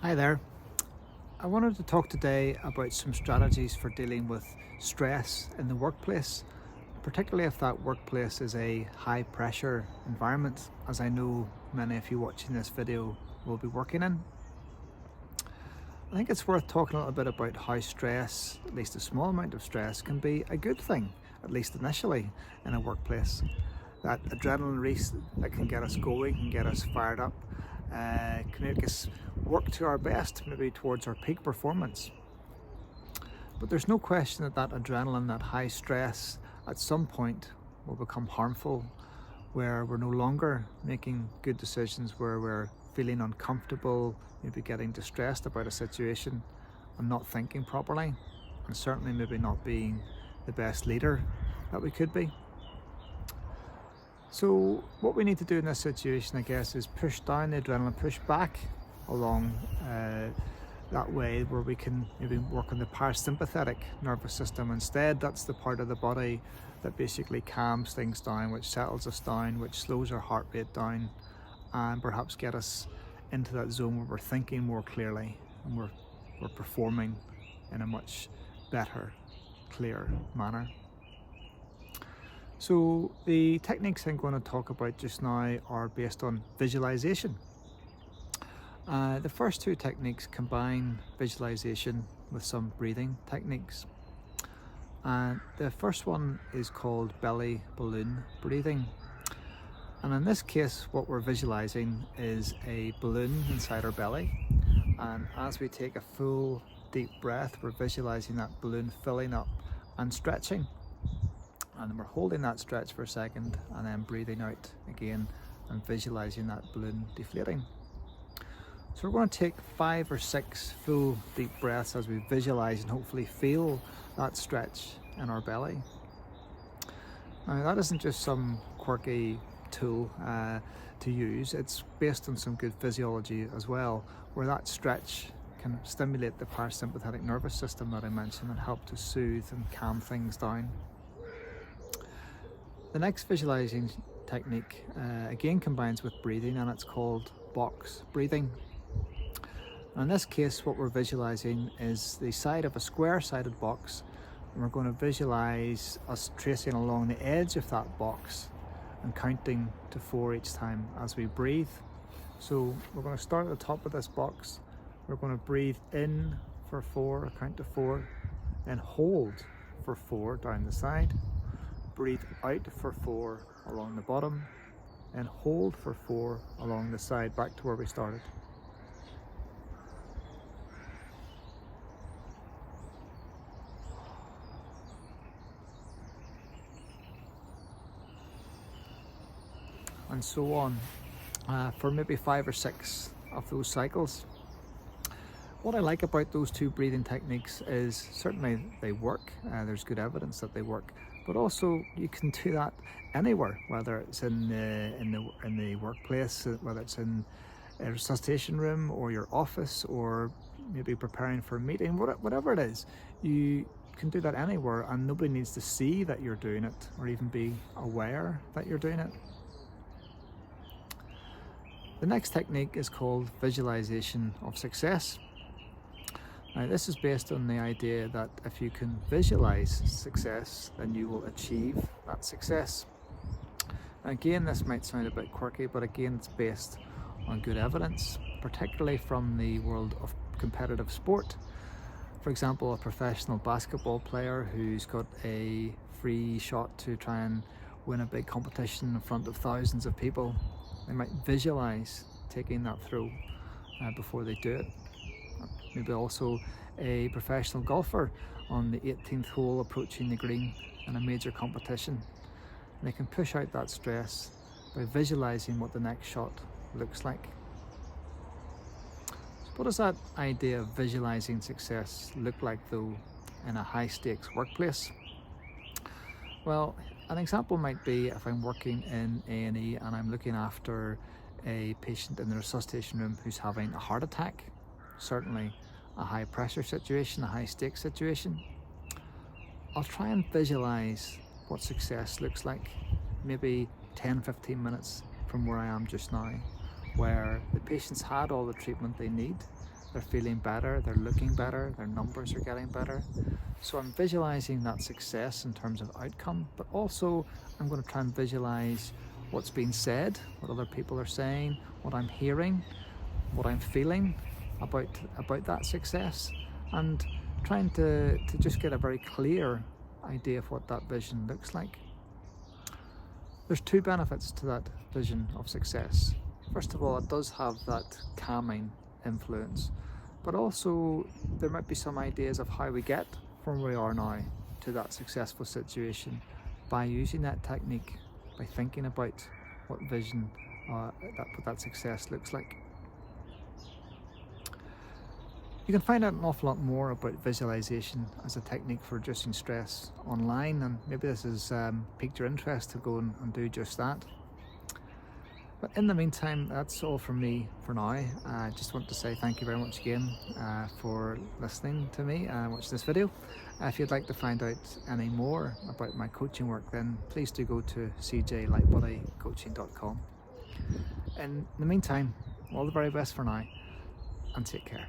Hi there. I wanted to talk today about some strategies for dealing with stress in the workplace, particularly if that workplace is a high pressure environment, as I know many of you watching this video will be working in. I think it's worth talking a little bit about how stress, at least a small amount of stress, can be a good thing, at least initially, in a workplace. That adrenaline rush that can get us going, can get us fired up, can make us work to our best, maybe towards our peak performance. But there's no question that that adrenaline, that high stress, at some point will become harmful, where we're no longer making good decisions, where we're feeling uncomfortable, maybe getting distressed about a situation and not thinking properly, and certainly maybe not being the best leader that we could be. So what we need to do in this situation, I guess, is push down the adrenaline, push back along that way where we can maybe work on the parasympathetic nervous system instead. That's the part of the body that basically calms things down, which settles us down, which slows our heart rate down, and perhaps get us into that zone where we're thinking more clearly and we're performing in a much better, clear manner. So the techniques I'm going to talk about just now are based on visualization. The first two techniques combine visualization with some breathing techniques. The first one is called belly balloon breathing. And in this case, what we're visualizing is a balloon inside our belly. And as we take a full deep breath, we're visualizing that balloon filling up and stretching. And we're holding that stretch for a second and then breathing out again and visualizing that balloon deflating. So we're going to take 5 or 6 full deep breaths as we visualize and hopefully feel that stretch in our belly. Now that isn't just some quirky tool to use, it's based on some good physiology as well, where that stretch can stimulate the parasympathetic nervous system that I mentioned and help to soothe and calm things down. The next visualizing technique again combines with breathing, and it's called box breathing. In this case, what we're visualizing is the side of a square-sided box, and we're going to visualize us tracing along the edge of that box and counting to 4 each time as we breathe. So we're going to start at the top of this box. We're going to breathe in for 4, count to 4, and hold for 4 down the side. Breathe out for 4 along the bottom, and hold for 4 along the side, back to where we started. And so on for maybe 5 or 6 of those cycles. What I like about those two breathing techniques is certainly they work. There's good evidence that they work, but also you can do that anywhere, whether it's in the workplace, whether it's in a resuscitation room or your office, or maybe preparing for a meeting, whatever it is. You can do that anywhere, and nobody needs to see that you're doing it or even be aware that you're doing it. The next technique is called visualization of success. Now this is based on the idea that if you can visualize success, then you will achieve that success. Again, this might sound a bit quirky, but again, it's based on good evidence, particularly from the world of competitive sport. For example, a professional basketball player who's got a free shot to try and win a big competition in front of thousands of people, they might visualize taking that throw before they do it. Maybe also a professional golfer on the 18th hole approaching the green in a major competition. And they can push out that stress by visualizing what the next shot looks like. So what does that idea of visualizing success look like though in a high stakes workplace? Well, an example might be if I'm working in A&E and I'm looking after a patient in the resuscitation room who's having a heart attack, certainly a high pressure situation, a high stakes situation. I'll try and visualize what success looks like, maybe 10-15 minutes from where I am just now, where the patient's had all the treatment they need, they're feeling better, they're looking better, their numbers are getting better. So I'm visualizing that success in terms of outcome, but also I'm going to try and visualize what's being said, what other people are saying, what I'm hearing, what I'm feeling about that success, and trying to just get a very clear idea of what that vision looks like. There's two benefits to that vision of success. First of all, it does have that calming influence, but also there might be some ideas of how we get from where we are now to that successful situation by using that technique, by thinking about what vision, what that success looks like. You can find out an awful lot more about visualization as a technique for reducing stress online, and maybe this has piqued your interest to go and do just that. But in the meantime, that's all from me for now. I just want to say thank you very much again for listening to me and watching this video. If you'd like to find out any more about my coaching work, then please do go to cjlightbodycoaching.com. In the meantime, all the very best for now, and take care.